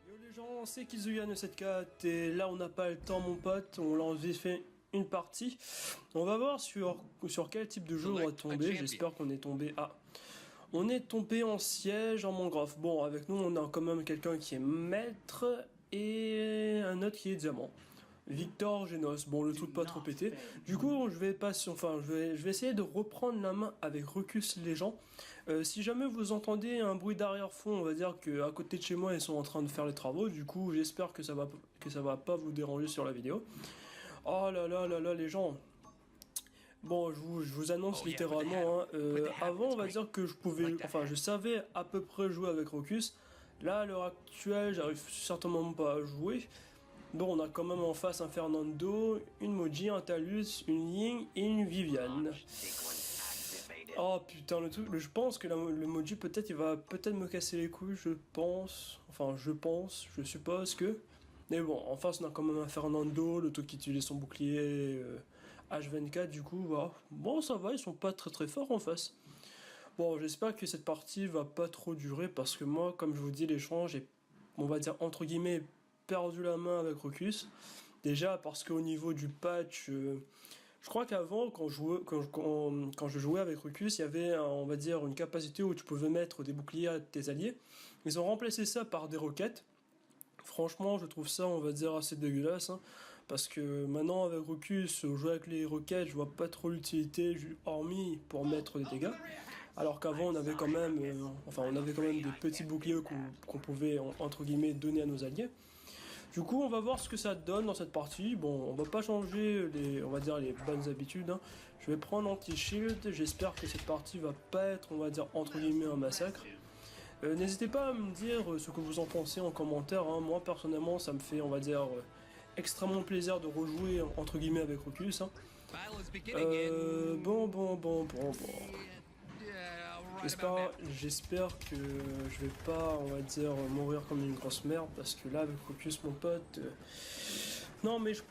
Yo les gens, c'est Kizuyan74 et là on n'a pas le temps mon pote, on l'a envie fait une partie. On va voir sur quel type de jeu on va tomber, j'espère qu'on est tombé à... On est tombé en siège, en mangrove. Bon, avec nous on a quand même quelqu'un qui est maître et un autre qui est diamant. Victor Genos, bon le tout pas trop pété. Du coup je vais essayer de reprendre la main avec Rucus les gens. Si jamais vous entendez un bruit d'arrière-fond, on va dire que à côté de chez moi ils sont en train de faire les travaux. Du coup j'espère que ça va pas vous déranger sur la vidéo. Oh là là là là les gens. Bon je vous annonce littéralement avant on va dire que je savais à peu près jouer avec Rucus. Là à l'heure actuelle j'arrive certainement pas à jouer. Bon, on a quand même en face un Fernando, une Moji, un Talus, une Ying et une Viviane. Oh putain, je pense que le Moji peut-être il va me casser les couilles, je suppose que... Mais bon, en face on a quand même un Fernando, le qui utilise son bouclier H24 du coup, voilà. Bon ça va, ils sont pas très forts en face. Bon, j'espère que cette partie va pas trop durer parce que moi, comme je vous dis, l'échange est, on va dire entre guillemets, perdu la main avec Rucus. Déjà parce qu'au niveau du patch, je crois qu'avant quand je jouais avec Rucus, il y avait on va dire une capacité où tu pouvais mettre des boucliers à tes alliés. Ils ont remplacé ça par des roquettes. Franchement je trouve ça on va dire assez dégueulasse parce que maintenant avec Rucus, jouer avec les roquettes je vois pas trop l'utilité hormis pour mettre des dégâts. Alors qu'avant on avait quand même des petits boucliers qu'on pouvait entre guillemets donner à nos alliés. Du coup, on va voir ce que ça donne dans cette partie. Bon, on va pas changer les bonnes habitudes. Je vais prendre anti-shield. J'espère que cette partie va pas être, on va dire, entre guillemets, un massacre. N'hésitez pas à me dire ce que vous en pensez en commentaire. Moi, personnellement, ça me fait, on va dire, extrêmement plaisir de rejouer, entre guillemets, avec Rucus. Bon. J'espère que je vais pas, on va dire, mourir comme une grosse merde parce que là avec Rucus mon pote, non mais je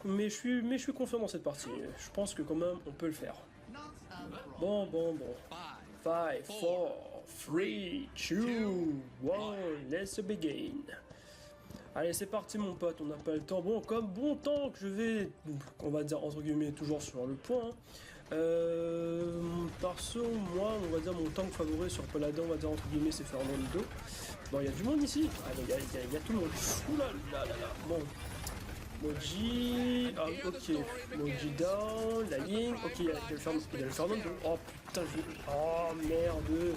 suis confiant dans cette partie. Je pense que quand même on peut le faire. Bon. 5, 4, 3, 2, 1, let's begin. Allez c'est parti mon pote, on n'a pas le temps. Bon, comme bon temps que je vais, on va dire entre guillemets toujours sur le point. Perso, moi, on va dire mon tank favori sur Paladin, on va dire entre guillemets c'est Fernando. Bon, il y a du monde ici. Ah, il y a tout le monde. Oula là. Bon. Moji, ok. Moji down, la Ying. Ok, il y a le Fernando. Oh putain, oh merde.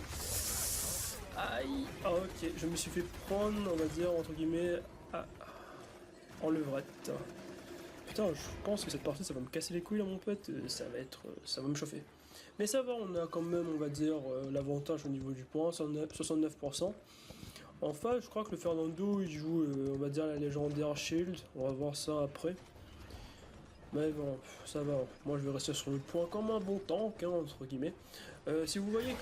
Aïe. Ok, je me suis fait prendre, on va dire entre guillemets, en levrette. Putain, je pense que cette partie ça va me casser les couilles à mon pote, ça va me chauffer. Mais ça va, on a quand même, on va dire, l'avantage au niveau du point, 69%. Enfin, je crois que le Fernando, il joue, on va dire, la légendaire Shield, on va voir ça après. Mais bon, ça va, moi je vais rester sur le point comme un bon tank, entre guillemets. Si vous voyez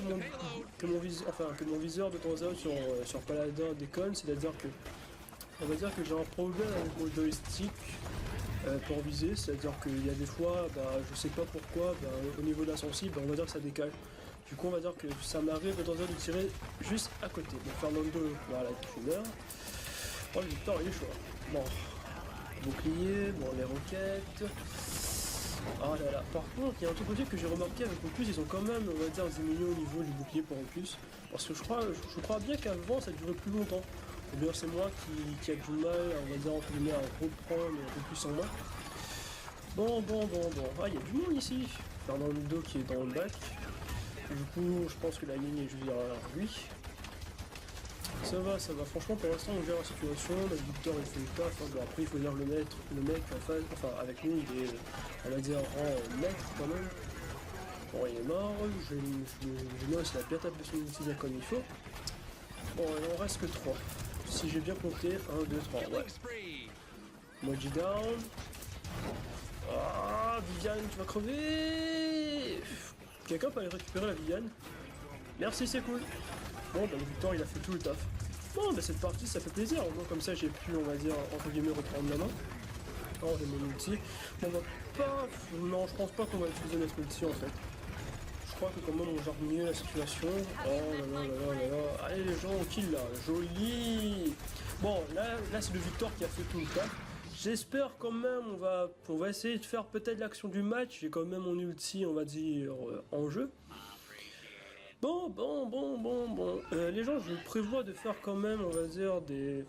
que mon viseur de temps à autre sur Paladin déconne, c'est-à-dire que, on va dire que j'ai un problème avec mon joystick. Pour viser, c'est-à-dire qu'il y a des fois, je sais pas pourquoi, au niveau de la sensible, on va dire que ça décale. Du coup, on va dire que ça m'arrive de temps en temps de tirer juste à côté. Donc Fernando, voilà, tu meurs. Oh, le Victor, il est chaud. Bon, bouclier, bon, les roquettes. Oh là là. Par contre, il y a un truc aussi que j'ai remarqué avec Rucus, ils ont quand même, on va dire, diminué au niveau du bouclier pour Rucus. Parce que je crois bien qu'avant, ça durait plus longtemps. Ou bien c'est moi qui a du mal, on va dire entre guillemets, à reprendre Rucus en main. Bon. Ah, il y a du monde ici. Fernando qui est dans le bac. Du coup, je pense que la ligne est juste derrière lui. Ça va. Franchement, pour l'instant, on gère la situation. Le Victor, il fait le taf. Bon, après, il faut dire le mec en face, avec nous, il est, on va dire, en maître quand même. Bon, il est mort. Je il a bien tapé son outil comme il faut. Bon, il en reste que 3. Si j'ai bien compté, 1, 2, 3, ouais. Moji down. Ah, Viviane, tu vas crever. Quelqu'un peut aller récupérer la Viviane? Merci, c'est cool. Bon, bah le Victor il a fait tout le taf. Bon, bah cette partie ça fait plaisir. Au moins comme ça j'ai pu, on va dire, entre guillemets, reprendre la main. Oh, j'ai mon ulti. Bon, on va pas... Non, je pense pas qu'on va utiliser notre ulti en fait. Je crois que quand même on gère mieux la situation. Oh là là là là là. Allez les gens, on kill là. Joli. Bon, là c'est le Victor qui a fait tout le taf. J'espère quand même, on va essayer de faire peut-être l'action du match. J'ai quand même mon ulti, on va dire, en jeu. Bon. Les gens, je prévois de faire quand même, on va dire des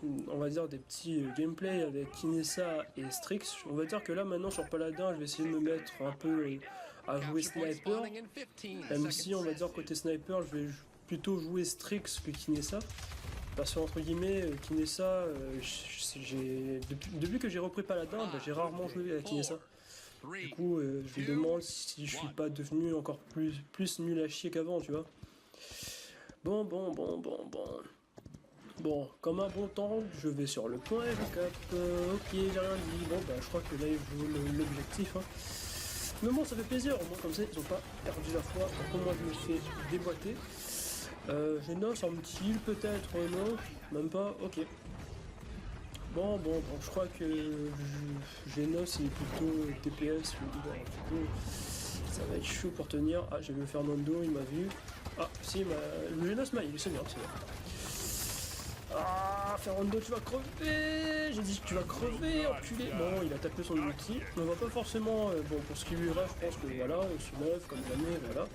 petits gameplays avec Kinessa et Strix. On va dire que là maintenant sur Paladin, je vais essayer de me mettre un peu à jouer sniper. Même si on va dire côté sniper, je vais plutôt jouer Strix que Kinessa. Parce qu'entre guillemets, Kinessa, depuis que j'ai repris Paladin, bah, j'ai rarement joué avec Kinessa. Du coup, je me demande si je suis pas devenu encore plus nul à chier qu'avant, tu vois. Bon. Bon, comme un bon temps, je vais sur le point, je capte, ok, j'ai rien dit. Bon, bah, je crois que là, il joue l'objectif. Hein. Mais bon, ça fait plaisir, au moins comme ça, ils ont pas perdu la foi. Par contre, moi, je me fais déboîter. Genos en heal peut-être, non, même pas, ok. Bon, je crois que Genos il est plutôt TPS, ça va être chaud pour tenir. Ah, j'ai vu Fernando, il m'a vu. Ah, si, le Genos m'a, il est senior, c'est vrai. Ah, Fernando, tu vas crever. J'ai dit que tu vas crever, enculé. Bon, il a tapé son ulti. On va pas forcément, bon, pour ce qui lui reste, je pense que voilà, on se lève comme jamais, voilà.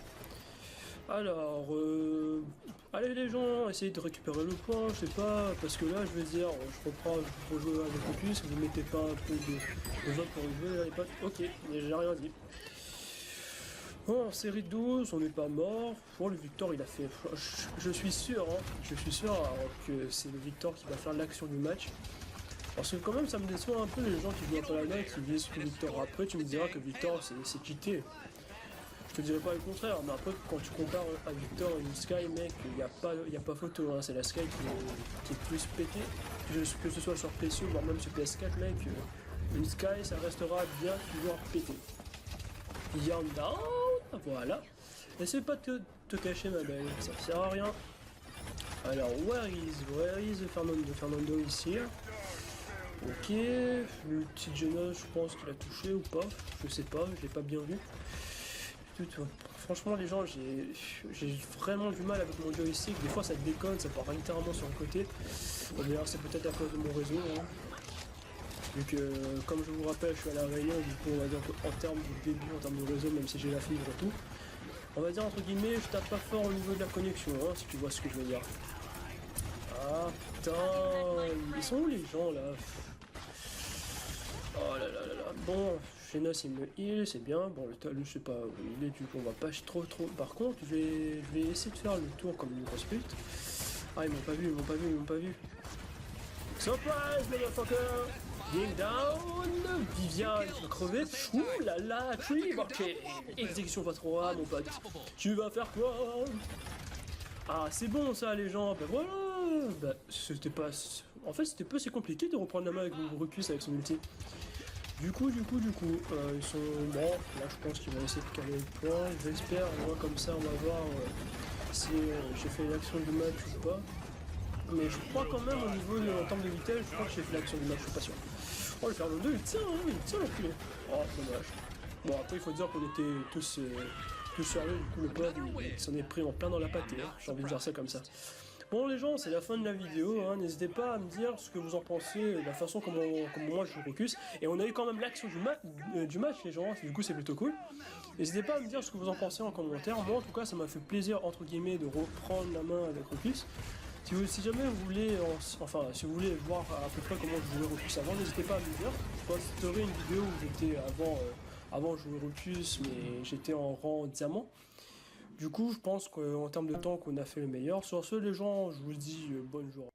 Alors, allez les gens, essayez de récupérer le point, je sais pas, parce que là, je vais dire, je reprends, je rejoue avec Focus, vous mettez pas un peu de vote pour jouer, là, les potes. Ok, mais j'ai rien dit. Bon, en série 12, on n'est pas mort. Bon, le Victor, il a fait... Je suis sûr, que c'est le Victor qui va faire l'action du match. Parce que quand même, ça me déçoit un peu les gens qui jouent à Paladin et qui disent que Victor. Après, tu me diras que Victor, c'est quitté. Je te dirais pas le contraire, mais après quand tu compares à Victor et une Sky, mec, il y a pas photo, hein. C'est la Sky qui est plus pétée, que ce soit sur PC ou voire même sur PS4, mec, une Sky ça restera bien toujours pété. Young down, voilà. Essaye pas de te cacher ma belle, ça sert à rien. Alors where is Fernando ici. Ok, le petit Genos, je pense qu'il a touché ou pas, je sais pas, je l'ai pas bien vu. Franchement les gens, j'ai vraiment du mal avec mon joystick, des fois ça déconne, ça part littéralement sur le côté. D'ailleurs c'est peut-être à cause de mon réseau, hein. Vu que comme je vous rappelle je suis à la Réunion, du coup on va dire qu'en termes de débit, en termes de réseau, même si j'ai la fibre et tout, on va dire entre guillemets je tape pas fort au niveau de la connexion, hein, si tu vois ce que je veux dire. Ah putain, ils sont où les gens là? Oh là là là là, bon, Genos il me heal, c'est bien, bon le talus je sais pas où il est, du coup on va pas trop, par contre je vais essayer de faire le tour comme une grosse pute. Ah ils m'ont pas vu. Surprise motherfucker! Ding down! Viviane, tu vas crever? Ouh là là, creep, ok! Exécution pas trop mon pote. Tu vas faire quoi? Ah c'est bon ça les gens, bah voilà! Bah c'était pas... En fait c'était pas si compliqué de reprendre la main avec mon Ruckus avec son ulti. Du coup, ils sont bon. Là, je pense qu'ils vont essayer de caler le point. J'espère, moi, comme ça, on va voir si j'ai fait l'action du match ou pas. Mais je crois quand même, au niveau en termes de vitesse, je crois que j'ai fait l'action du match, je suis pas sûr. Oh, le Fernando, il tient l'enculé. Oh, dommage. Bon, après, il faut dire qu'on était tous sérieux. Du coup, le pote, il s'en est pris en plein dans la pâtée. Hein. J'ai envie de dire ça comme ça. Bon les gens, c'est la fin de la vidéo, hein. N'hésitez pas à me dire ce que vous en pensez, la façon comment moi je Ruckus. Et on a eu quand même l'action du match les gens, du coup c'est plutôt cool. N'hésitez pas à me dire ce que vous en pensez en commentaire, moi en tout cas ça m'a fait plaisir entre guillemets de reprendre la main avec Ruckus. Si jamais vous voulez, si vous voulez voir à peu près comment je jouais Ruckus avant, n'hésitez pas à me dire. Je posterai une vidéo où j'étais avant je jouais Ruckus mais j'étais en rang diamant. Du coup, je pense qu'en termes de temps qu'on a fait le meilleur. Sur ce, les gens, je vous dis bonne journée.